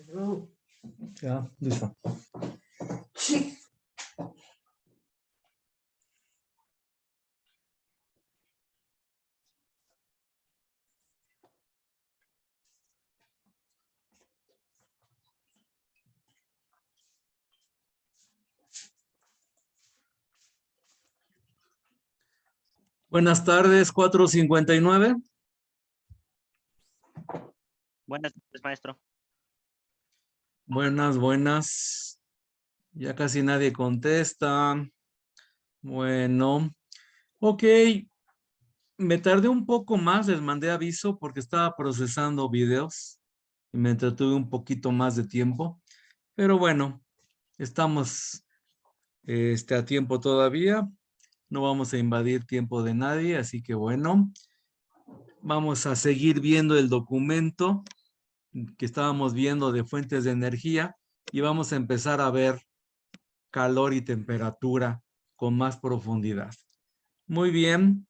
Ya, listo. Buenas tardes, 4:59. Buenas tardes, maestro. Buenas. Ya casi nadie contesta. Bueno, ok. Me tardé un poco más, les mandé aviso porque estaba procesando videos y me entretuve un poquito más de tiempo. Pero bueno, estamos a tiempo todavía. No vamos a invadir tiempo de nadie, así que bueno, vamos a seguir viendo el documento que estábamos viendo de fuentes de energía y vamos a empezar a ver calor y temperatura con más profundidad. Muy bien,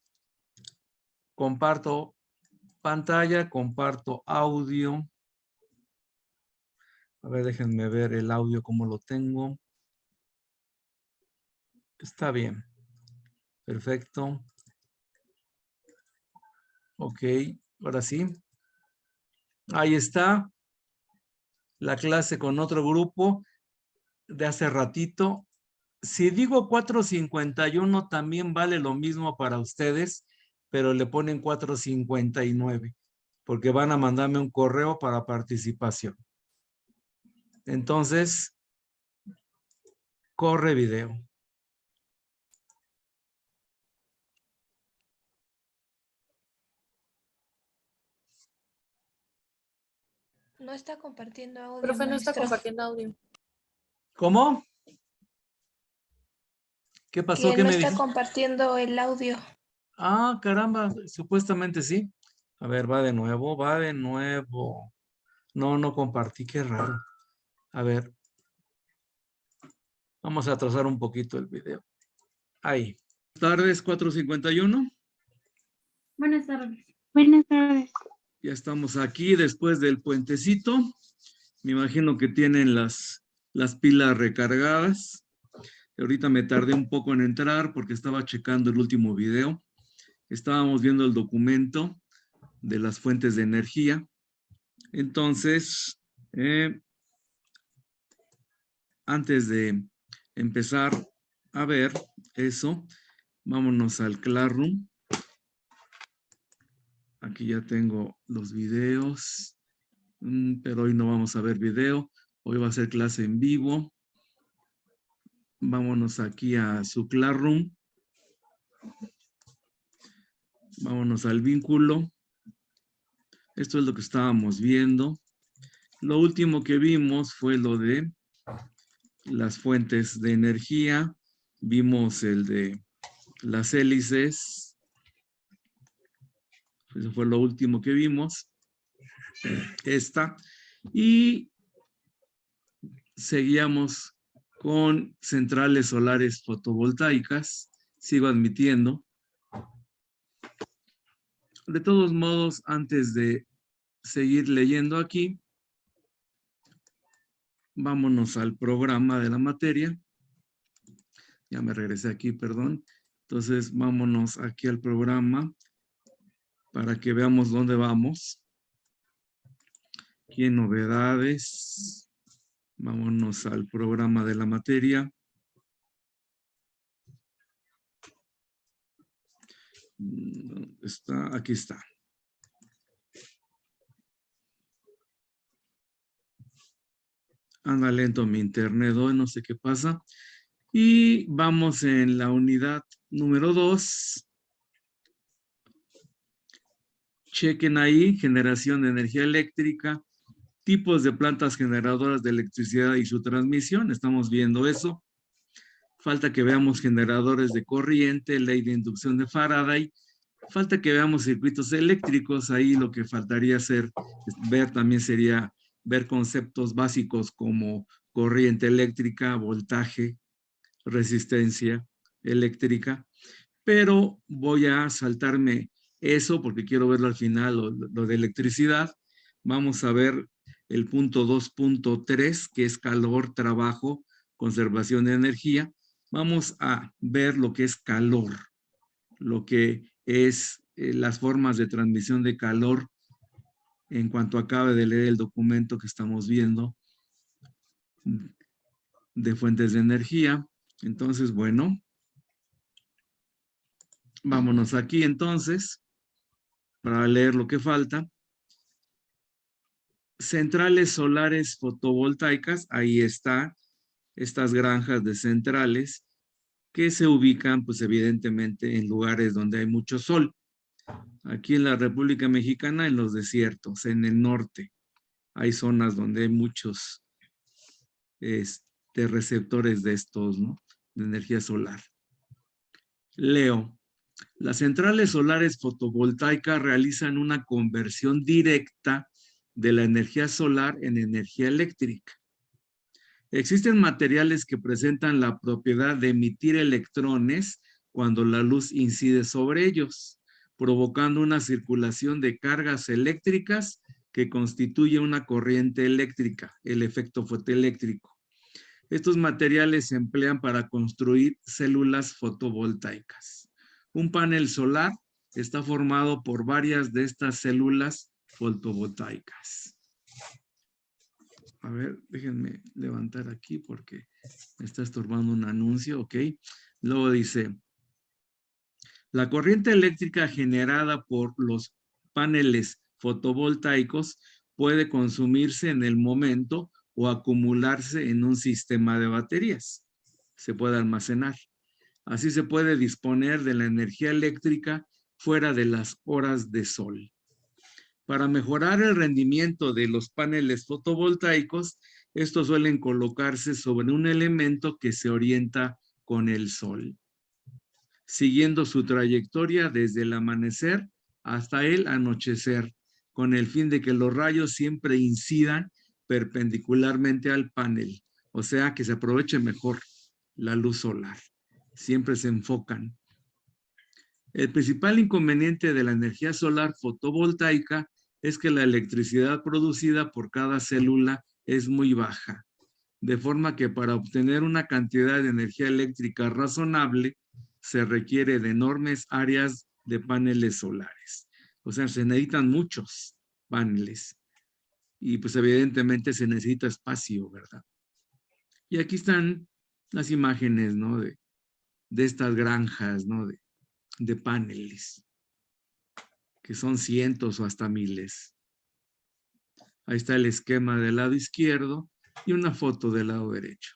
comparto pantalla, comparto audio. A ver, déjenme ver el audio como lo tengo. Está bien. Perfecto. Ok, ahora sí. Ahí está la clase con otro grupo de hace ratito. Si digo 4:51 también vale lo mismo para ustedes, pero le ponen 4:59 porque van a mandarme un correo para participación. Entonces, corre video. No está compartiendo audio, Profe, no está maestro. compartiendo audio. ¿Cómo? ¿Qué pasó? Que ¿Qué no me está dijiste? compartiendo el audio. Ah, caramba, supuestamente sí. A ver, va de nuevo, va de nuevo. No, no compartí, qué raro. A ver, vamos a atrasar un poquito el video. Ahí. Tardes, 4:51. Buenas tardes. Buenas tardes. Ya estamos aquí después del puentecito. Me imagino que tienen las pilas recargadas. Ahorita me tardé un poco en entrar porque estaba checando el último video. Estábamos viendo el documento de las fuentes de energía. Entonces, antes de empezar a ver eso, vámonos al Classroom. Aquí ya tengo los videos, pero hoy no vamos a ver video. Hoy va a ser clase en vivo. Vámonos aquí a su Classroom. Vámonos al vínculo. Esto es lo que estábamos viendo. Lo último que vimos fue lo de las fuentes de energía. Vimos el de las hélices. Eso fue lo último que vimos. Esta. Y seguíamos con centrales solares fotovoltaicas. Sigo admitiendo. De todos modos, antes de seguir leyendo aquí, vámonos al programa de la materia. Ya me regresé aquí, perdón. Entonces, vámonos aquí al programa para que veamos dónde vamos. Aquí en novedades. Vámonos al programa de la materia. ¿Dónde está? Aquí está. Anda lento mi internet hoy, no sé qué pasa. Y vamos en la unidad número 2. Chequen ahí, generación de energía eléctrica, tipos de plantas generadoras de electricidad y su transmisión. Estamos viendo eso. Falta que veamos generadores de corriente, ley de inducción de Faraday. Falta que veamos circuitos eléctricos. Ahí lo que faltaría ver también sería ver conceptos básicos como corriente eléctrica, voltaje, resistencia eléctrica. Pero voy a saltarme eso porque quiero verlo al final, lo de electricidad. Vamos a ver el punto 2.3, que es calor, trabajo, conservación de energía. Vamos a ver lo que es calor, lo que es las formas de transmisión de calor en cuanto acabe de leer el documento que estamos viendo de fuentes de energía. Entonces, bueno, vámonos aquí entonces para leer lo que falta. Centrales solares fotovoltaicas, ahí está, estas granjas de centrales que se ubican pues evidentemente en lugares donde hay mucho sol. Aquí en la República Mexicana, en los desiertos, en el norte, hay zonas donde hay muchos receptores de estos, ¿no? De energía solar. Leo. Las centrales solares fotovoltaicas realizan una conversión directa de la energía solar en energía eléctrica. Existen materiales que presentan la propiedad de emitir electrones cuando la luz incide sobre ellos, provocando una circulación de cargas eléctricas que constituye una corriente eléctrica, el efecto fotoeléctrico. Estos materiales se emplean para construir células fotovoltaicas. Un panel solar está formado por varias de estas células fotovoltaicas. A ver, déjenme levantar aquí porque me está estorbando un anuncio, ¿ok? Luego dice, la corriente eléctrica generada por los paneles fotovoltaicos puede consumirse en el momento o acumularse en un sistema de baterías. Se puede almacenar. Así se puede disponer de la energía eléctrica fuera de las horas de sol. Para mejorar el rendimiento de los paneles fotovoltaicos, estos suelen colocarse sobre un elemento que se orienta con el sol, siguiendo su trayectoria desde el amanecer hasta el anochecer, con el fin de que los rayos siempre incidan perpendicularmente al panel, o sea que se aproveche mejor la luz solar. Siempre se enfocan. El principal inconveniente de la energía solar fotovoltaica es que la electricidad producida por cada célula es muy baja, de forma que para obtener una cantidad de energía eléctrica razonable se requiere de enormes áreas de paneles solares. O sea, se necesitan muchos paneles y pues evidentemente se necesita espacio, ¿verdad? Y aquí están las imágenes, ¿no? De estas granjas, ¿no? De paneles, que son cientos o hasta miles. Ahí está el esquema del lado izquierdo y una foto del lado derecho.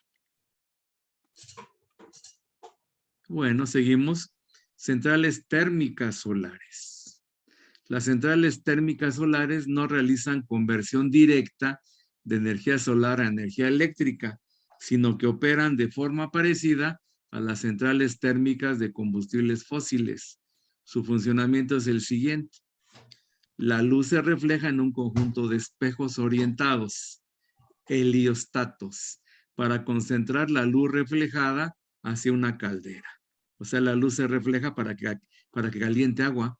Bueno, seguimos. Centrales térmicas solares. Las centrales térmicas solares no realizan conversión directa de energía solar a energía eléctrica, sino que operan de forma parecida a las centrales térmicas de combustibles fósiles. Su funcionamiento es el siguiente. La luz se refleja en un conjunto de espejos orientados, heliostatos, para concentrar la luz reflejada hacia una caldera. O sea, la luz se refleja para que caliente agua.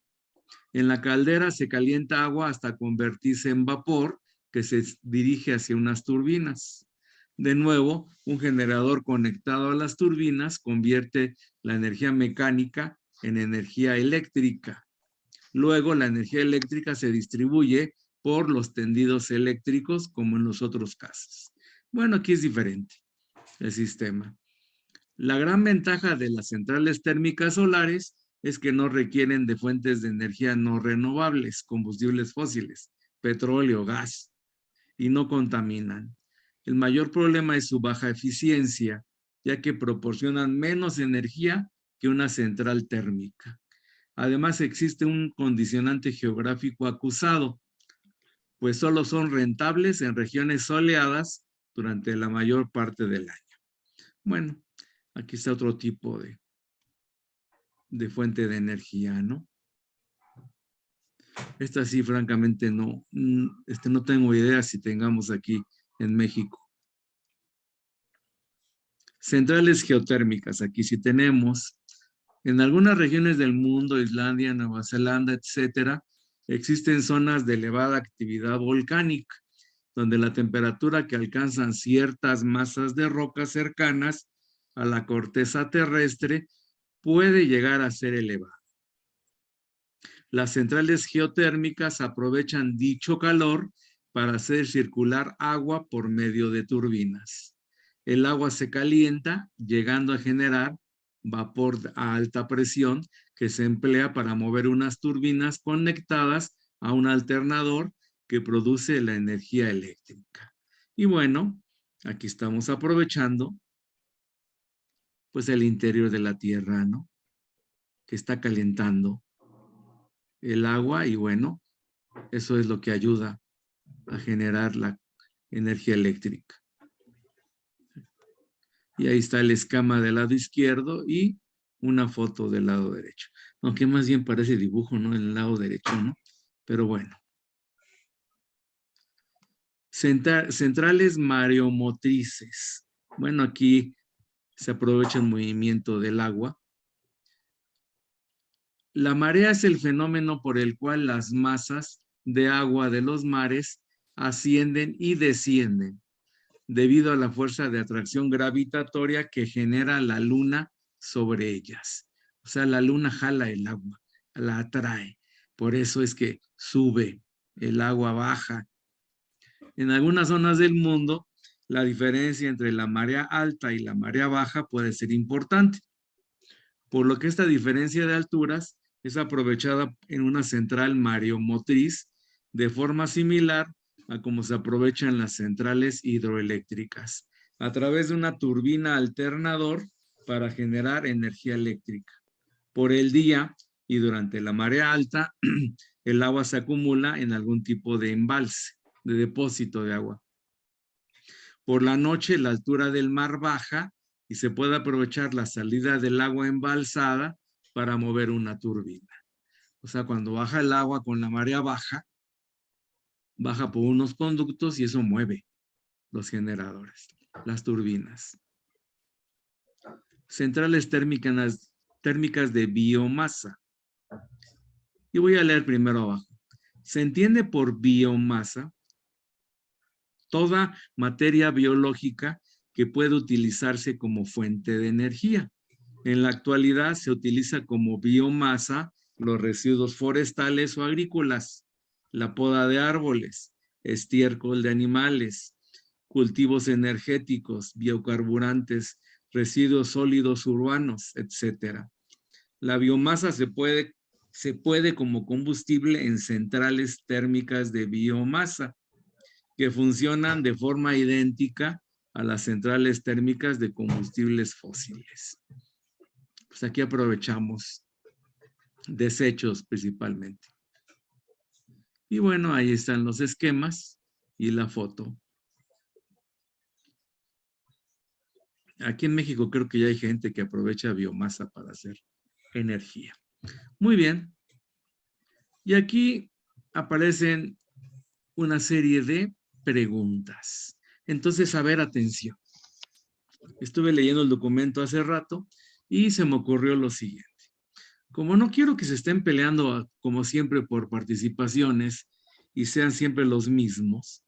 En la caldera se calienta agua hasta convertirse en vapor que se dirige hacia unas turbinas. De nuevo, un generador conectado a las turbinas convierte la energía mecánica en energía eléctrica. Luego, la energía eléctrica se distribuye por los tendidos eléctricos, como en los otros casos. Bueno, aquí es diferente el sistema. La gran ventaja de las centrales térmicas solares es que no requieren de fuentes de energía no renovables, combustibles fósiles, petróleo, gas, y no contaminan. El mayor problema es su baja eficiencia, ya que proporcionan menos energía que una central térmica. Además, existe un condicionante geográfico acusado, pues solo son rentables en regiones soleadas durante la mayor parte del año. Bueno, aquí está otro tipo de fuente de energía, ¿no? Esta sí, francamente, no tengo idea si tengamos aquí en México. Centrales geotérmicas, aquí sí tenemos. En algunas regiones del mundo, Islandia, Nueva Zelanda, etcétera, existen zonas de elevada actividad volcánica donde la temperatura que alcanzan ciertas masas de rocas cercanas a la corteza terrestre puede llegar a ser elevada. Las centrales geotérmicas aprovechan dicho calor para hacer circular agua por medio de turbinas. El agua se calienta, llegando a generar vapor a alta presión que se emplea para mover unas turbinas conectadas a un alternador que produce la energía eléctrica. Y bueno, aquí estamos aprovechando pues el interior de la Tierra, ¿no? Que está calentando el agua y bueno, eso es lo que ayuda a generar la energía eléctrica. Y ahí está el esquema del lado izquierdo y una foto del lado derecho. Aunque más bien parece dibujo, ¿no? En el lado derecho, ¿no? Pero bueno. Centrales mareomotrices. Bueno, aquí se aprovecha el movimiento del agua. La marea es el fenómeno por el cual las masas de agua de los mares ascienden y descienden debido a la fuerza de atracción gravitatoria que genera la luna sobre ellas. O sea, la luna jala el agua, la atrae. Por eso es que sube, el agua baja. En algunas zonas del mundo, la diferencia entre la marea alta y la marea baja puede ser importante, por lo que esta diferencia de alturas es aprovechada en una central mareomotriz de forma similar a como se aprovechan las centrales hidroeléctricas, a través de una turbina alternador para generar energía eléctrica. Por el día y durante la marea alta, el agua se acumula en algún tipo de embalse, de depósito de agua. Por la noche, la altura del mar baja y se puede aprovechar la salida del agua embalsada para mover una turbina. O sea, cuando baja el agua con la marea baja, baja por unos conductos y eso mueve los generadores, las turbinas. Centrales térmicas de biomasa. Y voy a leer primero abajo. Se entiende por biomasa toda materia biológica que puede utilizarse como fuente de energía. En la actualidad se utiliza como biomasa los residuos forestales o agrícolas, la poda de árboles, estiércol de animales, cultivos energéticos, biocarburantes, residuos sólidos urbanos, etc. La biomasa se puede como combustible en centrales térmicas de biomasa que funcionan de forma idéntica a las centrales térmicas de combustibles fósiles. Pues aquí aprovechamos desechos principalmente. Y bueno, ahí están los esquemas y la foto. Aquí en México creo que ya hay gente que aprovecha biomasa para hacer energía. Muy bien. Y aquí aparecen una serie de preguntas. Entonces, a ver, atención. Estuve leyendo el documento hace rato y se me ocurrió lo siguiente. Como no quiero que se estén peleando, como siempre, por participaciones y sean siempre los mismos,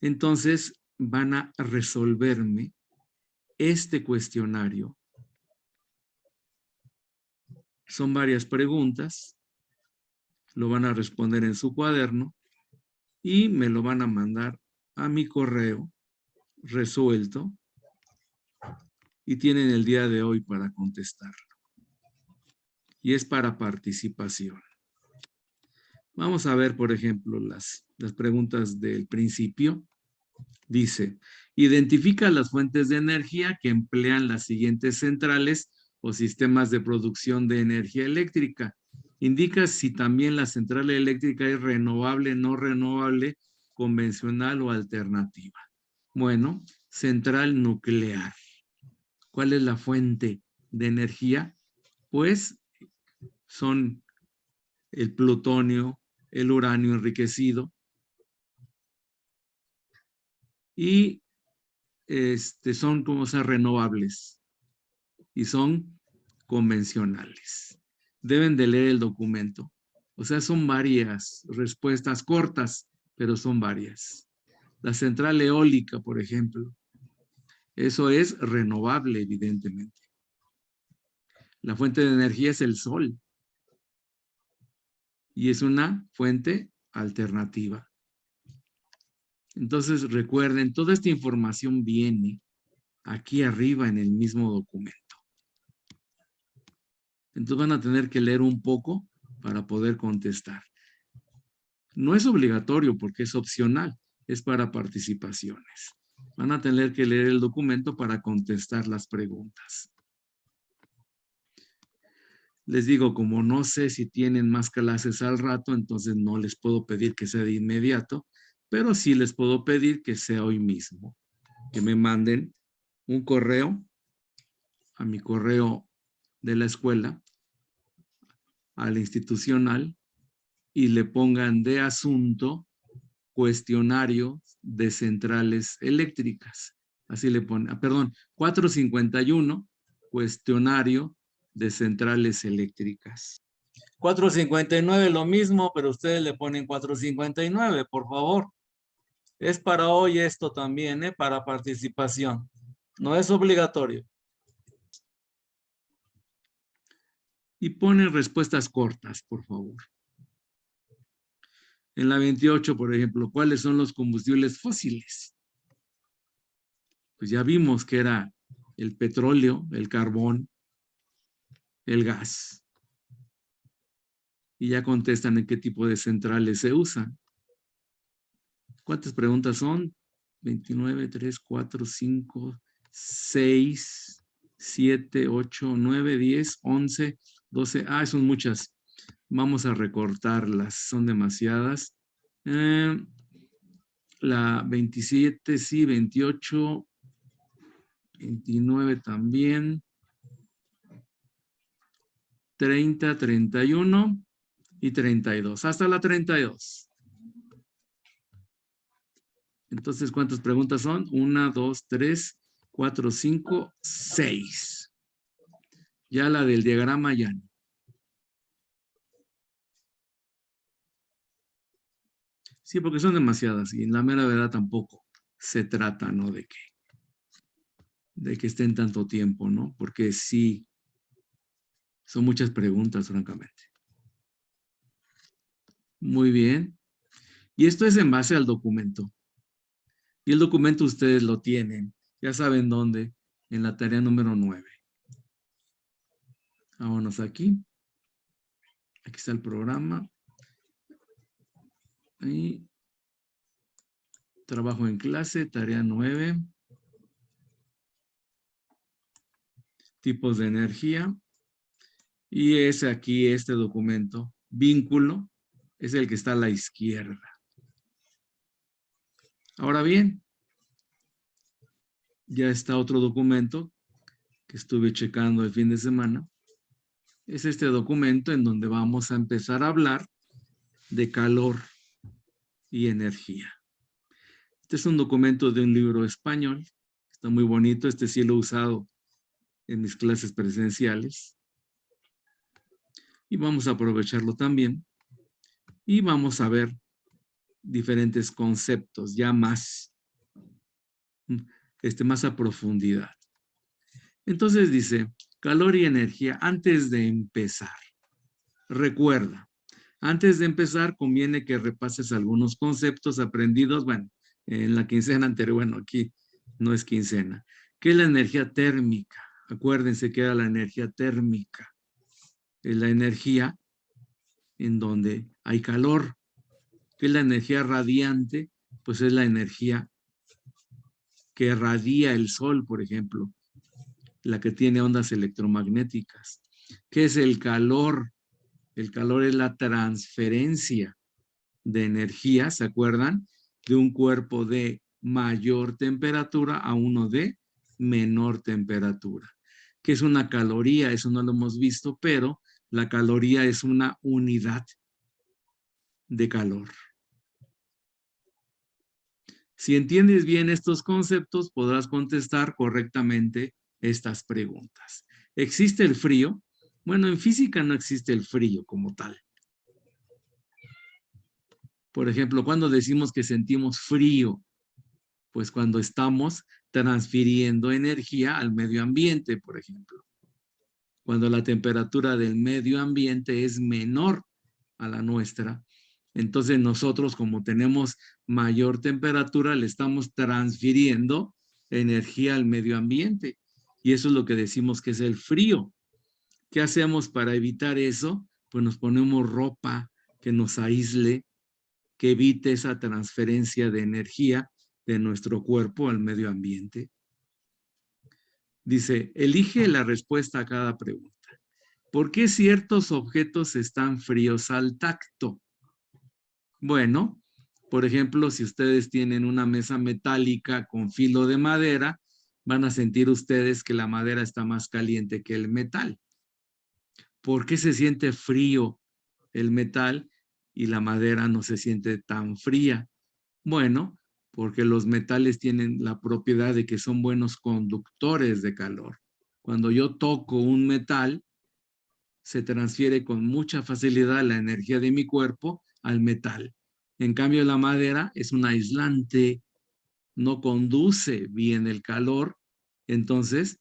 entonces van a resolverme este cuestionario. Son varias preguntas, lo van a responder en su cuaderno y me lo van a mandar a mi correo resuelto y tienen el día de hoy para contestarlo. Y es para participación. Vamos a ver, por ejemplo, las preguntas del principio. Dice, identifica las fuentes de energía que emplean las siguientes centrales o sistemas de producción de energía eléctrica. Indica si también la central eléctrica es renovable, no renovable, convencional o alternativa. Bueno, central nuclear. ¿Cuál es la fuente de energía? Pues son el plutonio, el uranio enriquecido y son como esas renovables y son convencionales. Deben de leer el documento. O sea, son varias respuestas cortas, pero son varias. La central eólica, por ejemplo. Eso es renovable, evidentemente. La fuente de energía es el sol. Y es una fuente alternativa. Entonces, recuerden, toda esta información viene aquí arriba en el mismo documento. Entonces van a tener que leer un poco para poder contestar. No es obligatorio porque es opcional, es para participaciones. Van a tener que leer el documento para contestar las preguntas. Les digo, como no sé si tienen más clases al rato, entonces no les puedo pedir que sea de inmediato, pero sí les puedo pedir que sea hoy mismo. Que me manden un correo a mi correo de la escuela, al institucional, y le pongan de asunto cuestionario de centrales eléctricas. Así le ponen, perdón, 451, cuestionario de centrales eléctricas. 459 lo mismo, pero ustedes le ponen 459, por favor. Es para hoy esto también, para participación. No es obligatorio. Y ponen respuestas cortas, por favor. En la 28, por ejemplo, ¿cuáles son los combustibles fósiles? Pues ya vimos que era el petróleo, el carbón, el gas. Y ya contestan en qué tipo de centrales se usan. ¿Cuántas preguntas son? 29, 3, 4, 5, 6, 7, 8, 9, 10, 11, 12. Ah, son muchas. Vamos a recortarlas, son demasiadas. La 27, sí, 28, 29 también. 30, 31 y 32. Hasta la 32. Entonces, ¿cuántas preguntas son? 1, 2, 3, 4, 5, 6. Ya la del diagrama ya no. Sí, porque son demasiadas y en la mera verdad tampoco se trata, ¿no? De que estén tanto tiempo, ¿no? Porque sí, son muchas preguntas, francamente. Muy bien. Y esto es en base al documento. Y el documento ustedes lo tienen. Ya saben dónde. En la tarea número 9. Vámonos aquí. Aquí está el programa. Ahí. Trabajo en clase, tarea 9. Tipos de energía. Y es aquí este documento. Vínculo. Es el que está a la izquierda. Ahora bien, ya está otro documento que estuve checando el fin de semana. Es este documento en donde vamos a empezar a hablar de calor y energía. Este es un documento de un libro español. Está muy bonito. Este sí lo he usado en mis clases presenciales. Y vamos a aprovecharlo también. Y vamos a ver diferentes conceptos ya más a profundidad. Entonces dice, calor y energía. Antes de empezar, recuerda, antes de empezar conviene que repases algunos conceptos aprendidos, bueno, en la quincena anterior, bueno, aquí no es quincena. ¿Qué es la energía térmica? Acuérdense que era la energía térmica. Es la energía en donde hay calor. ¿Qué es la energía radiante? Pues es la energía que radia el sol, por ejemplo, la que tiene ondas electromagnéticas. ¿Qué es el calor? El calor es la transferencia de energía, ¿se acuerdan? De un cuerpo de mayor temperatura a uno de menor temperatura. ¿Qué es una caloría? Eso no lo hemos visto, pero la caloría es una unidad de calor. Si entiendes bien estos conceptos, podrás contestar correctamente estas preguntas. ¿Existe el frío? Bueno, en física no existe el frío como tal. Por ejemplo, cuando decimos que sentimos frío, Pues cuando estamos transfiriendo energía al medio ambiente, por ejemplo. Cuando la temperatura del medio ambiente es menor a la nuestra, entonces nosotros, como tenemos mayor temperatura, le estamos transfiriendo energía al medio ambiente. Y eso es lo que decimos que es el frío. ¿Qué hacemos para evitar eso? Pues nos ponemos ropa que nos aísle, que evite esa transferencia de energía de nuestro cuerpo al medio ambiente. Dice, elige la respuesta a cada pregunta. ¿Por qué ciertos objetos están fríos al tacto? Bueno, por ejemplo, si ustedes tienen una mesa metálica con filo de madera, van a sentir ustedes que la madera está más caliente que el metal. ¿Por qué se siente frío el metal y la madera no se siente tan fría? Bueno, porque los metales tienen la propiedad de que son buenos conductores de calor. Cuando yo toco un metal, se transfiere con mucha facilidad la energía de mi cuerpo al metal. En cambio, la madera es un aislante, no conduce bien el calor, entonces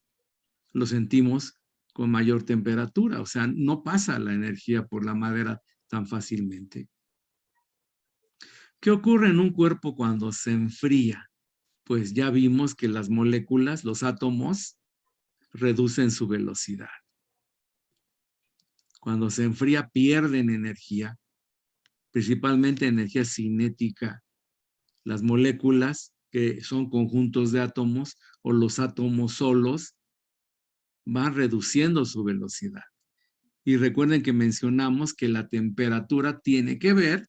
lo sentimos con mayor temperatura, o sea, no pasa la energía por la madera tan fácilmente. ¿Qué ocurre en un cuerpo cuando se enfría? Pues ya vimos que las moléculas, los átomos, reducen su velocidad. Cuando se enfría pierden energía, principalmente energía cinética. Las moléculas, que son conjuntos de átomos, o los átomos solos, van reduciendo su velocidad. Y recuerden que mencionamos que la temperatura tiene que ver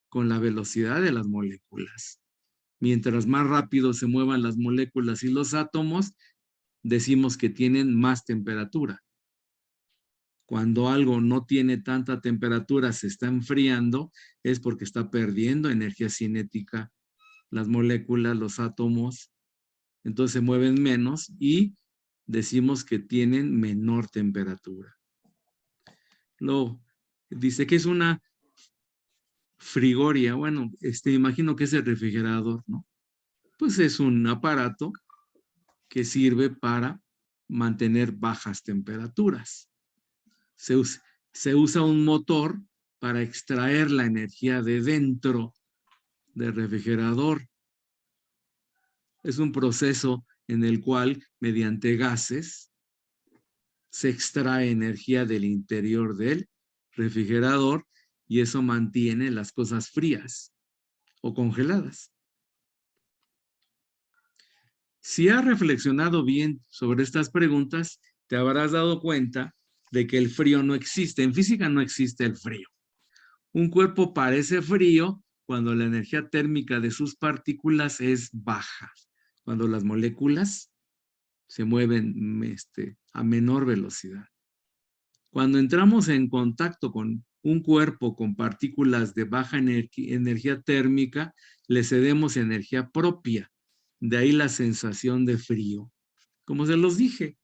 con la velocidad de las moléculas. Mientras más rápido se muevan las moléculas y los átomos, decimos que tienen más temperatura. Cuando algo no tiene tanta temperatura, se está enfriando, es porque está perdiendo energía cinética. Las moléculas, los átomos, entonces se mueven menos y decimos que tienen menor temperatura. Dice que es una frigoria. Bueno, imagino que es el refrigerador, ¿no? Pues es un aparato que sirve para mantener bajas temperaturas. Se usa un motor para extraer la energía de dentro del refrigerador. Es un proceso en el cual, mediante gases, se extrae energía del interior del refrigerador y eso mantiene las cosas frías o congeladas. Si has reflexionado bien sobre estas preguntas, te habrás dado cuenta de que el frío no existe. En física no existe el frío. Un cuerpo parece frío cuando la energía térmica de sus partículas es baja, cuando las moléculas se mueven a menor velocidad. Cuando entramos en contacto con un cuerpo con partículas de baja energía térmica, le cedemos energía propia. De ahí la sensación de frío. Como se los dije,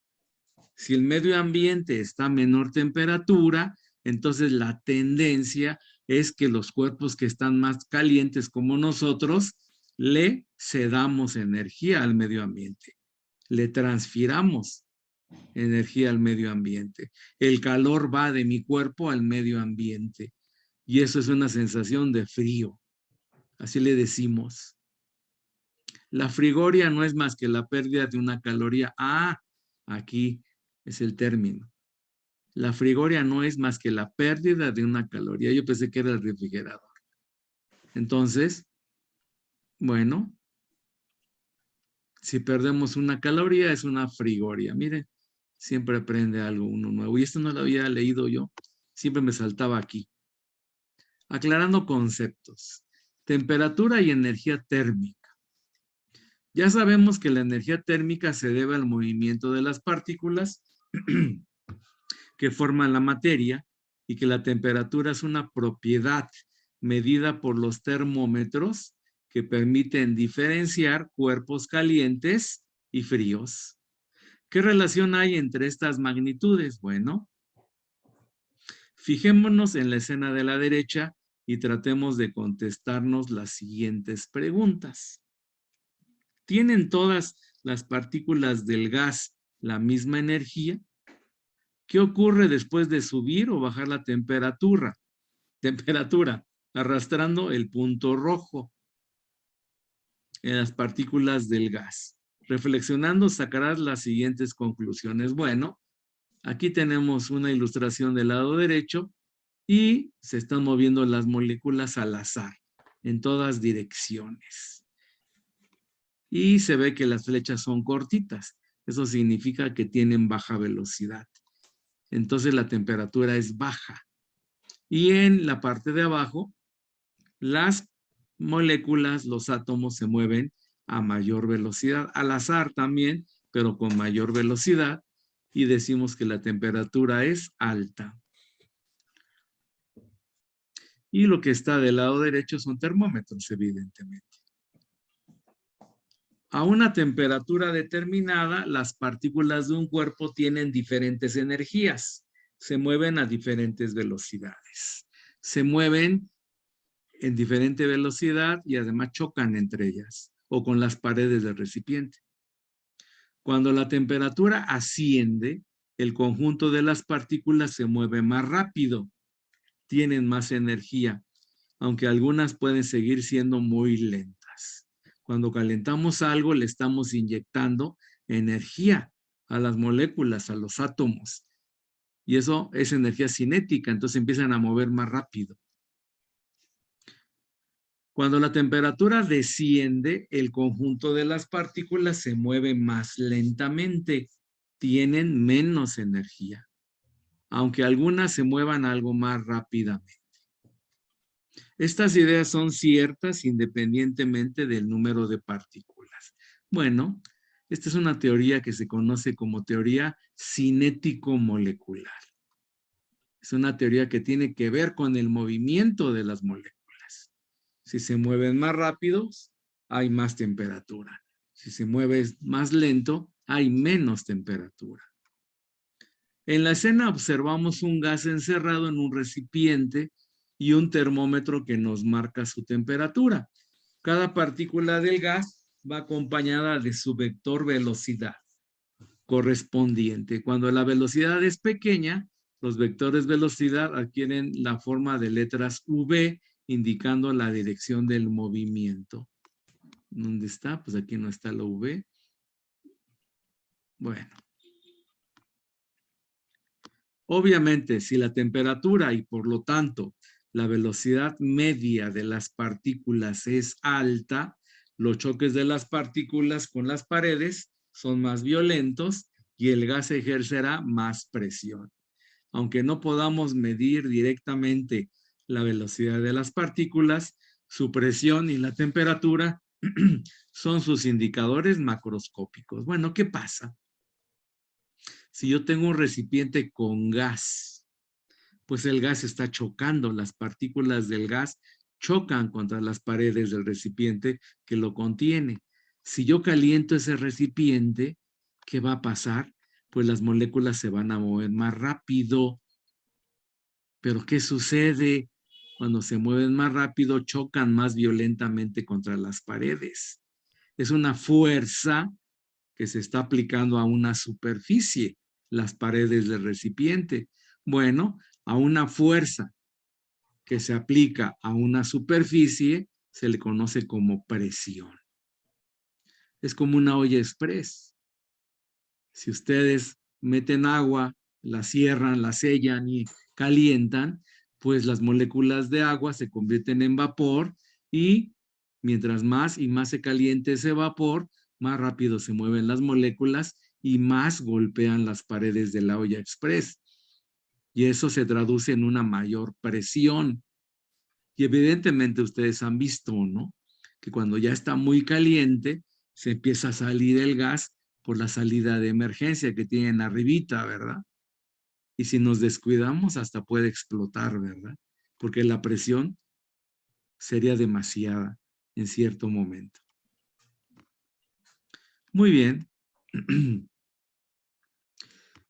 si el medio ambiente está a menor temperatura, entonces la tendencia es que los cuerpos que están más calientes como nosotros, le cedamos energía al medio ambiente. Le transfiramos energía al medio ambiente. El calor va de mi cuerpo al medio ambiente. Y eso es una sensación de frío. Así le decimos. La frigoria no es más que la pérdida de una caloría. Ah, aquí es el término. La frigoria no es más que la pérdida de una caloría. Yo pensé que era el refrigerador. Entonces, bueno, si perdemos una caloría es una frigoria. Miren, siempre aprende algo uno nuevo. Y esto no lo había leído yo. Siempre me saltaba aquí. Aclarando conceptos. Temperatura y energía térmica. Ya sabemos que la energía térmica se debe al movimiento de las partículas que forman la materia y que la temperatura es una propiedad medida por los termómetros que permiten diferenciar cuerpos calientes y fríos. ¿Qué relación hay entre estas magnitudes? Bueno, fijémonos en la escena de la derecha y tratemos de contestarnos las siguientes preguntas. ¿Tienen todas las partículas del gas la misma energía? ¿Qué ocurre después de subir o bajar la temperatura? Arrastrando el punto rojo en las partículas del gas. Reflexionando, sacarás las siguientes conclusiones. Bueno, aquí tenemos una ilustración del lado derecho y se están moviendo las moléculas al azar en todas direcciones. Y se ve que las flechas son cortitas. Eso significa que tienen baja velocidad. Entonces la temperatura es baja. Y en la parte de abajo, las moléculas, los átomos se mueven a mayor velocidad, al azar también, pero con mayor velocidad, y decimos que la temperatura es alta. Y lo que está del lado derecho son termómetros, evidentemente. A una temperatura determinada, las partículas de un cuerpo tienen diferentes energías, se mueven a diferentes velocidades. Se mueven en diferente velocidad y además chocan entre ellas o con las paredes del recipiente. Cuando la temperatura asciende, el conjunto de las partículas se mueve más rápido, tienen más energía, aunque algunas pueden seguir siendo muy lentas. Cuando calentamos algo, le estamos inyectando energía a las moléculas, a los átomos, y eso es energía cinética, entonces empiezan a mover más rápido. Cuando la temperatura desciende, el conjunto de las partículas se mueve más lentamente, tienen menos energía, aunque algunas se muevan algo más rápidamente. Estas ideas son ciertas independientemente del número de partículas. Bueno, esta es una teoría que se conoce como teoría cinético-molecular. Es una teoría que tiene que ver con el movimiento de las moléculas. Si se mueven más rápidos, hay más temperatura. Si se mueve más lento, hay menos temperatura. En la escena observamos un gas encerrado en un recipiente y un termómetro que nos marca su temperatura. Cada partícula del gas va acompañada de su vector velocidad correspondiente. Cuando la velocidad es pequeña, los vectores velocidad adquieren la forma de letras V, indicando la dirección del movimiento. ¿Dónde está? Pues aquí no está la V. Bueno. Obviamente, si la temperatura y por lo tanto la velocidad media de las partículas es alta, los choques de las partículas con las paredes son más violentos y el gas ejercerá más presión. Aunque no podamos medir directamente la velocidad de las partículas, su presión y la temperatura son sus indicadores macroscópicos. Bueno, ¿qué pasa? Si yo tengo un recipiente con gas, pues el gas está chocando, las partículas del gas chocan contra las paredes del recipiente que lo contiene. Si yo caliento ese recipiente, ¿qué va a pasar? Pues las moléculas se van a mover más rápido. Pero ¿qué sucede? Cuando se mueven más rápido, chocan más violentamente contra las paredes. Es una fuerza que se está aplicando a una superficie, las paredes del recipiente. Bueno, a una fuerza que se aplica a una superficie se le conoce como presión. Es como una olla express. Si ustedes meten agua, la cierran, la sellan y calientan, pues las moléculas de agua se convierten en vapor y mientras más y más se caliente ese vapor, más rápido se mueven las moléculas y más golpean las paredes de la olla express. Y eso se traduce en una mayor presión. Y evidentemente ustedes han visto, ¿no? Que cuando ya está muy caliente, se empieza a salir el gas por la salida de emergencia que tienen arribita, ¿verdad? Y si nos descuidamos, hasta puede explotar, ¿verdad? Porque la presión sería demasiada en cierto momento. Muy bien.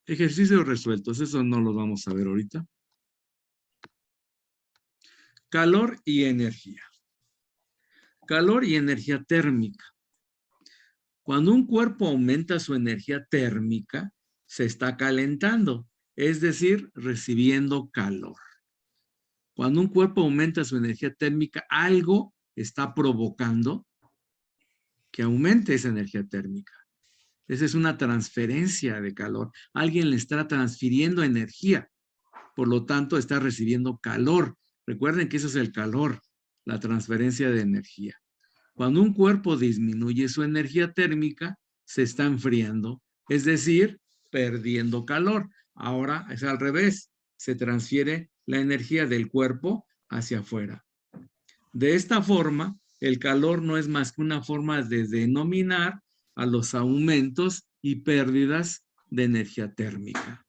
Ejercicios resueltos, eso no lo vamos a ver ahorita. Calor y energía. Calor y energía térmica. Cuando un cuerpo aumenta su energía térmica, se está calentando, es decir, recibiendo calor. Cuando un cuerpo aumenta su energía térmica, algo está provocando que aumente esa energía térmica. Esa es una transferencia de calor. Alguien le está transfiriendo energía. Por lo tanto, está recibiendo calor. Recuerden que eso es el calor, la transferencia de energía. Cuando un cuerpo disminuye su energía térmica, se está enfriando, es decir, perdiendo calor. Ahora es al revés. Se transfiere la energía del cuerpo hacia afuera. De esta forma, el calor no es más que una forma de denominar a los aumentos y pérdidas de energía térmica.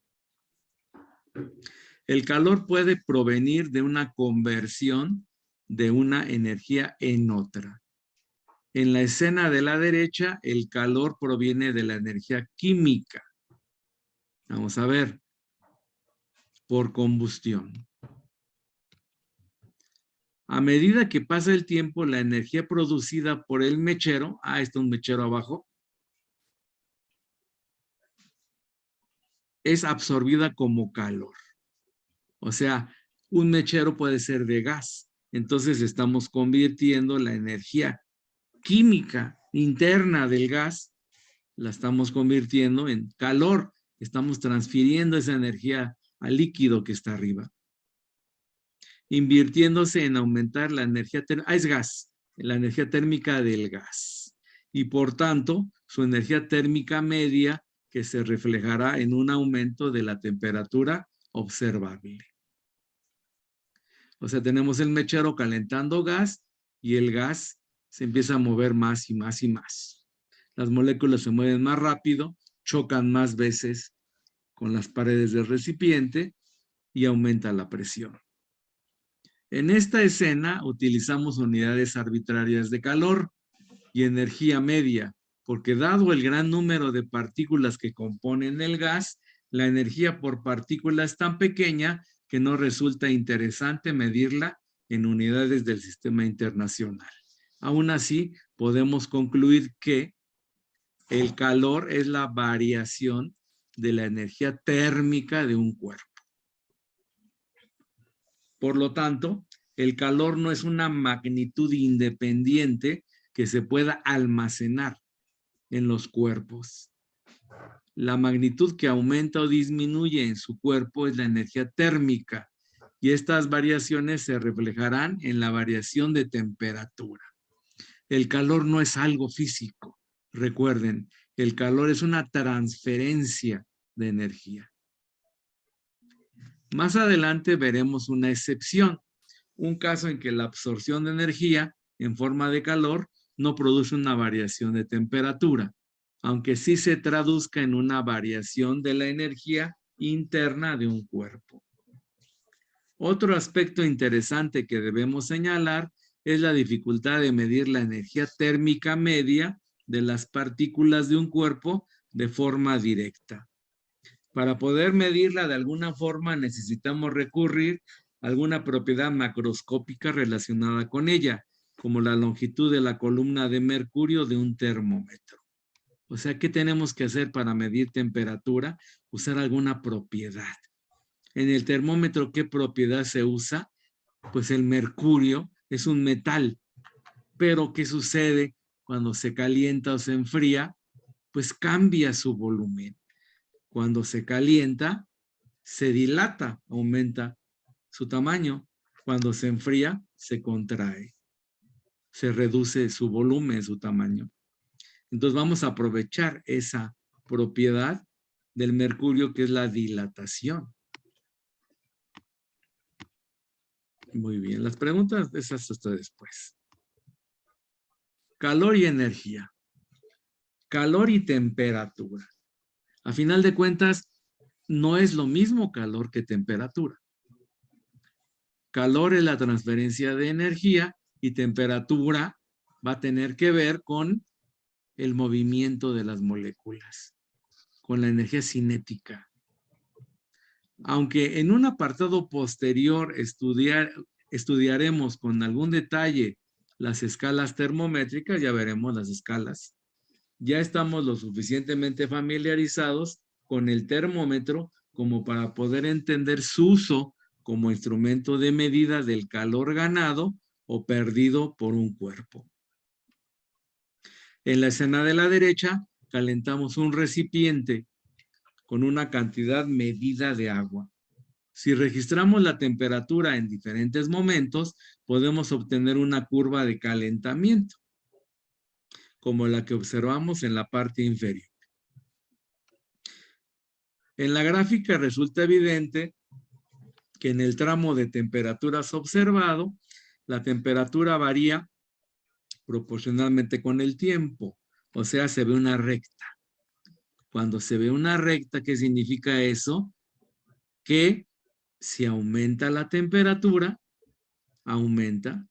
El calor puede provenir de una conversión de una energía en otra. En la escena de la derecha, el calor proviene de la energía química. Vamos a ver, por combustión. A medida que pasa el tiempo, la energía producida por el mechero, está un mechero abajo, es absorbida como calor. O sea, un mechero puede ser de gas. Entonces estamos convirtiendo la energía química interna del gas, la estamos convirtiendo en calor. Estamos transfiriendo esa energía al líquido que está arriba. Invirtiéndose en aumentar la energía térmica. Es gas, la energía térmica del gas. Y por tanto, su energía térmica media que se reflejará en un aumento de la temperatura observable. O sea, tenemos el mechero calentando gas y el gas se empieza a mover más y más y más. Las moléculas se mueven más rápido, chocan más veces con las paredes del recipiente y aumenta la presión. En esta escena utilizamos unidades arbitrarias de calor y energía media, porque dado el gran número de partículas que componen el gas, la energía por partícula es tan pequeña que no resulta interesante medirla en unidades del sistema internacional. Aún así, podemos concluir que el calor es la variación de la energía térmica de un cuerpo. Por lo tanto, el calor no es una magnitud independiente que se pueda almacenar en los cuerpos. La magnitud que aumenta o disminuye en su cuerpo es la energía térmica y estas variaciones se reflejarán en la variación de temperatura. El calor no es algo físico. Recuerden, el calor es una transferencia de energía. Más adelante veremos una excepción, un caso en que la absorción de energía en forma de calor no produce una variación de temperatura, aunque sí se traduzca en una variación de la energía interna de un cuerpo. Otro aspecto interesante que debemos señalar es la dificultad de medir la energía térmica media de las partículas de un cuerpo de forma directa. Para poder medirla de alguna forma necesitamos recurrir a alguna propiedad macroscópica relacionada con ella, como la longitud de la columna de mercurio de un termómetro. O sea, ¿qué tenemos que hacer para medir temperatura? Usar alguna propiedad. En el termómetro, ¿qué propiedad se usa? Pues el mercurio es un metal. Pero, ¿qué sucede cuando se calienta o se enfría? Pues cambia su volumen. Cuando se calienta, se dilata, aumenta su tamaño. Cuando se enfría, se contrae. Se reduce su volumen, su tamaño. Entonces vamos a aprovechar esa propiedad del mercurio que es la dilatación. Muy bien, las preguntas esas hasta después. Calor y energía. Calor y temperatura. A final de cuentas, no es lo mismo calor que temperatura. Calor es la transferencia de energía y temperatura va a tener que ver con el movimiento de las moléculas, con la cinética. Aunque en un apartado posterior estudiaremos con algún detalle las escalas termométricas, ya veremos las escalas. ya estamos lo suficientemente familiarizados con el termómetro como para poder entender su uso como instrumento de medida del calor ganado o perdido por un cuerpo. En la escena de la derecha, calentamos un recipiente con una cantidad medida de agua. Si registramos la temperatura en diferentes momentos, podemos obtener una curva de calentamiento, como la que observamos en la parte inferior. En la gráfica resulta evidente que en el tramo de temperaturas observado, la temperatura varía proporcionalmente con el tiempo, o sea, se ve una recta. Cuando se ve una recta, ¿qué significa eso? Que si aumenta la temperatura, aumenta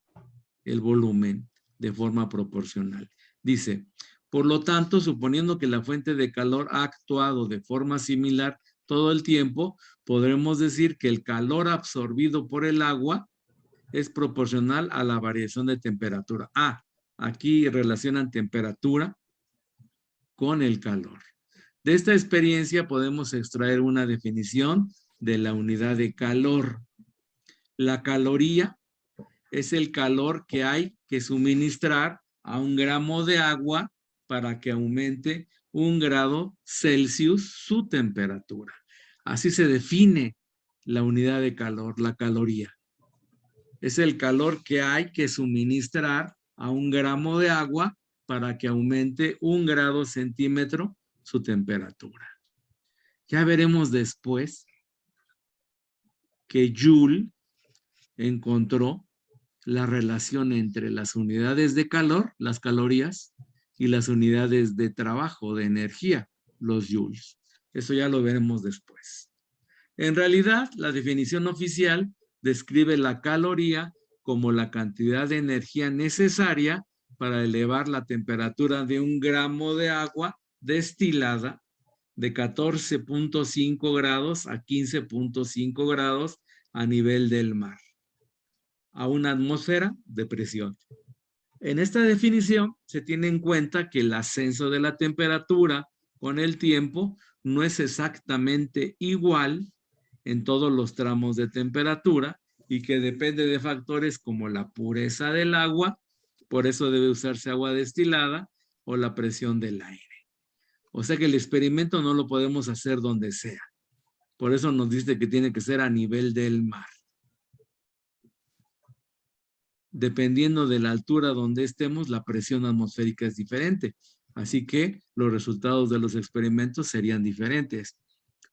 el volumen de forma proporcional. Dice, por lo tanto, suponiendo que la fuente de calor ha actuado de forma similar todo el tiempo, podremos decir que el calor absorbido por el agua es proporcional a la variación de temperatura. Aquí relacionan temperatura con el calor. De esta experiencia podemos extraer una definición de la unidad de calor. La caloría es el calor que hay que suministrar a 1 gramo de agua para que aumente 1 grado Celsius su temperatura. Así se define la unidad de calor, la caloría. Es el calor que hay que suministrar a 1 gramo de agua para que aumente 1 grado centímetro su temperatura. Ya veremos después que Joule encontró la relación entre las unidades de calor, las calorías, y las unidades de trabajo, de energía, los joules. Eso ya lo veremos después. En realidad, la definición oficial describe la caloría como la cantidad de energía necesaria para elevar la temperatura de 1 gramo de agua destilada de 14.5 grados a 15.5 grados a nivel del mar, a una atmósfera de presión. En esta definición se tiene en cuenta que el ascenso de la temperatura con el tiempo no es exactamente igual en todos los tramos de temperatura y que depende de factores como la pureza del agua, por eso debe usarse agua destilada, o la presión del aire. O sea que el experimento no lo podemos hacer donde sea. Por eso nos dice que tiene que ser a nivel del mar. Dependiendo de la altura donde estemos, la presión atmosférica es diferente. Así que los resultados de los experimentos serían diferentes.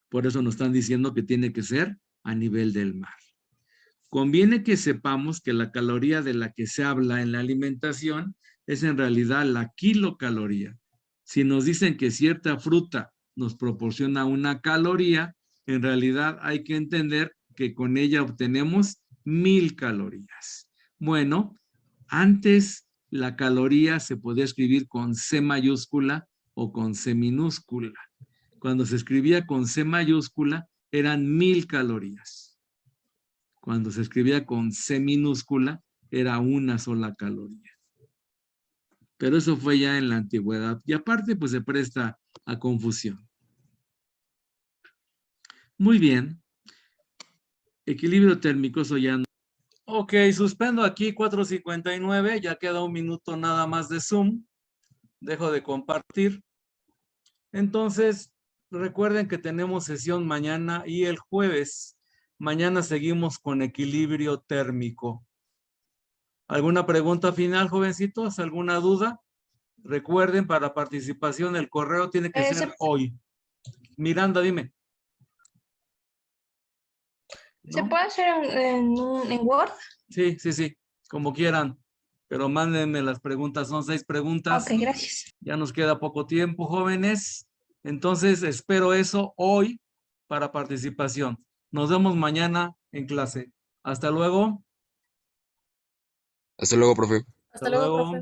Por eso nos están diciendo que tiene que ser a nivel del mar. Conviene que sepamos que la caloría de la que se habla en la alimentación es en realidad la kilocaloría. Si nos dicen que cierta fruta nos proporciona una caloría, en realidad hay que entender que con ella obtenemos 1000 calorías. Bueno, antes la caloría se podía escribir con C mayúscula o con C minúscula. Cuando se escribía con C mayúscula eran 1000 calorías. Cuando se escribía con C minúscula era una sola caloría. Pero eso fue ya en la antigüedad. Y aparte, pues se presta a confusión. Muy bien. Equilibrio térmico, eso ya no. Ok, suspendo aquí 4:59. Ya queda 1 minuto nada más de Zoom. Dejo de compartir. Entonces, recuerden que tenemos sesión mañana y el jueves. Mañana seguimos con equilibrio térmico. ¿Alguna pregunta final, jovencitos? ¿Alguna duda? Recuerden, para participación el correo tiene que ser hoy. Miranda, dime. ¿Se ¿No? puede hacer en Word? Sí, como quieran. Pero mándenme las preguntas, son 6 preguntas. Ok, gracias. Ya nos queda poco tiempo, jóvenes. Entonces, espero eso hoy para participación. Nos vemos mañana en clase. Hasta luego. Hasta luego, profe. Hasta luego.